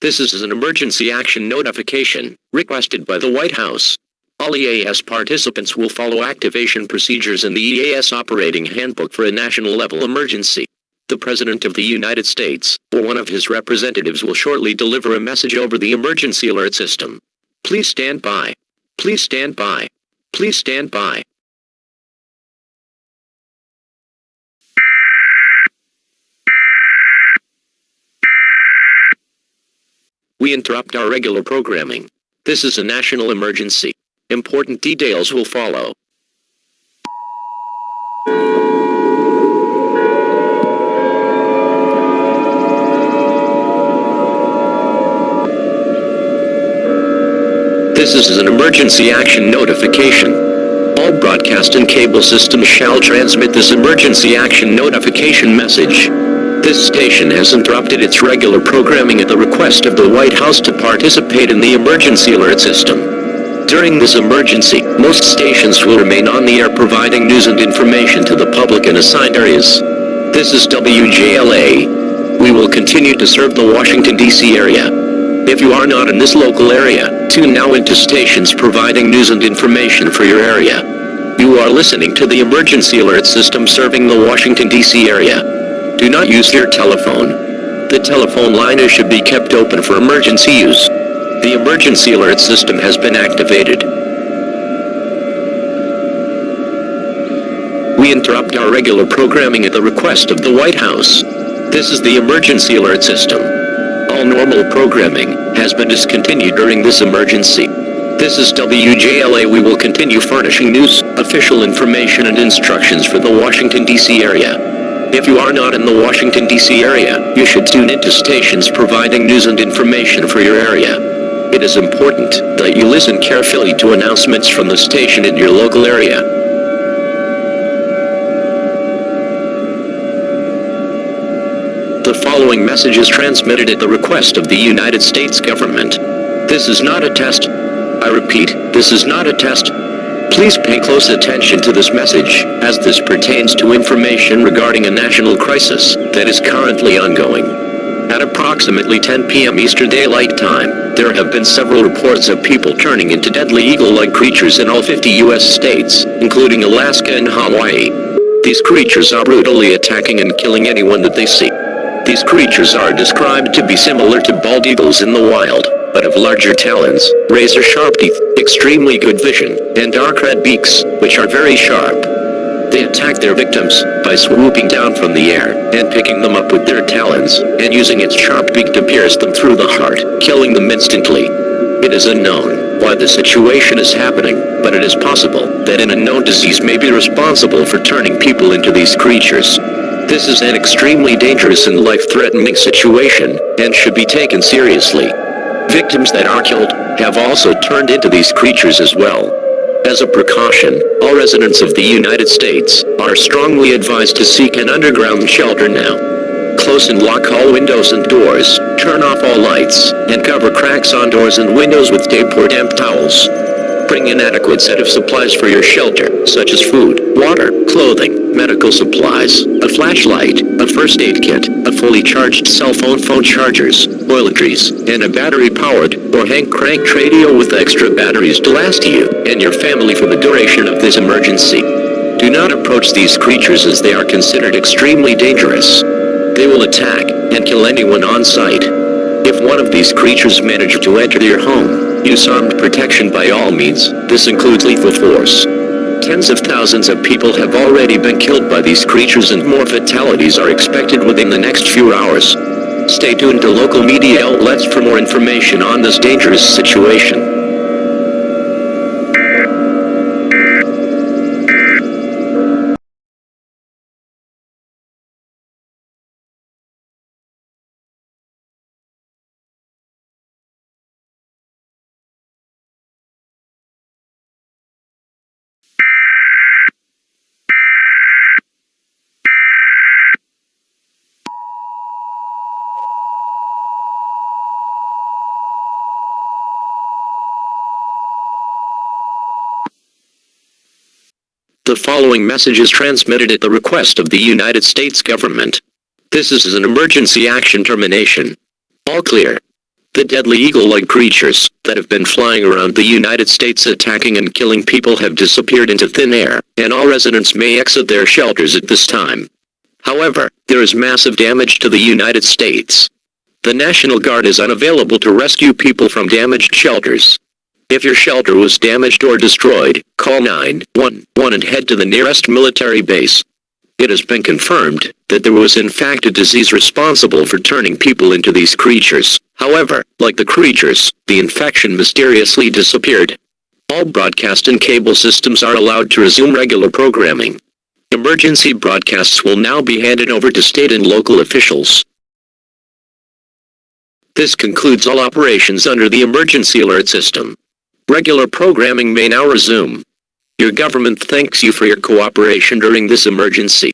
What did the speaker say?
This is an emergency action notification requested by the White House. All EAS participants will follow activation procedures in the EAS operating handbook for a national level emergency. The President of the United States, or one of his representatives, will shortly deliver a message over the emergency alert system. Please stand by. Please stand by. Please stand by. We interrupt our regular programming. This is a national emergency. Important details will follow. This is an emergency action notification. All broadcast and cable systems shall transmit this emergency action notification message. This station has interrupted its regular programming at the request of the White House to participate in the emergency alert system. During this emergency, most stations will remain on the air providing news and information to the public in assigned areas. This is WJLA. We will continue to serve the Washington, D.C. area. If you are not in this local area, tune now into stations providing news and information for your area. You are listening to the emergency alert system serving the Washington, D.C. area. Do not use your telephone. The telephone line should be kept open for emergency use. The emergency alert system has been activated. We interrupt our regular programming at the request of the White House. This is the emergency alert system. All normal programming has been discontinued during this emergency. This is WJLA. We will continue furnishing news, official information, and instructions for the Washington, D.C. area. If you are not in the Washington, D.C. area, you should tune into stations providing news and information for your area. It is important that you listen carefully to announcements from the station in your local area. The following message is transmitted at the request of the United States government. This is not a test. I repeat, this is not a test. Please pay close attention to this message, as this pertains to information regarding a national crisis that is currently ongoing. At approximately 10 p.m. Eastern Daylight Time, there have been several reports of people turning into deadly eagle-like creatures in all 50 U.S. states, including Alaska and Hawaii. These creatures are brutally attacking and killing anyone that they see. These creatures are described to be similar to bald eagles in the wild, but have larger talons, razor-sharp teeth, extremely good vision, and dark red beaks, which are very sharp. They attack their victims by swooping down from the air and picking them up with their talons, and using its sharp beak to pierce them through the heart, killing them instantly. It is unknown why the situation is happening, but it is possible that an unknown disease may be responsible for turning people into these creatures. This is an extremely dangerous and life-threatening situation, and should be taken seriously. Victims that are killed have also turned into these creatures as well. As a precaution, all residents of the United States are strongly advised to seek an underground shelter now. Close and lock all windows and doors, turn off all lights, and cover cracks on doors and windows with tape or damp towels. Bring an adequate set of supplies for your shelter, such as food, water, clothing, medical supplies, a flashlight, a first aid kit, a fully charged cell phone chargers, toiletries, and a battery-powered or hand-cranked radio with extra batteries to last you and your family for the duration of this emergency. Do not approach these creatures as they are considered extremely dangerous. They will attack and kill anyone on sight. If one of these creatures manage to enter your home, use armed protection by all means. This includes lethal force. Tens of thousands of people have already been killed by these creatures, and more fatalities are expected within the next few hours. Stay tuned to local media outlets for more information on this dangerous situation. The following message is transmitted at the request of the United States government. This is an emergency action termination. All clear. The deadly eagle-like creatures that have been flying around the United States attacking and killing people have disappeared into thin air, and all residents may exit their shelters at this time. However, there is massive damage to the United States. The National Guard is unavailable to rescue people from damaged shelters. If your shelter was damaged or destroyed, call 911 and head to the nearest military base. It has been confirmed that there was in fact a disease responsible for turning people into these creatures. However, like the creatures, the infection mysteriously disappeared. All broadcast and cable systems are allowed to resume regular programming. Emergency broadcasts will now be handed over to state and local officials. This concludes all operations under the emergency alert system. Regular programming may now resume. Your government thanks you for your cooperation during this emergency.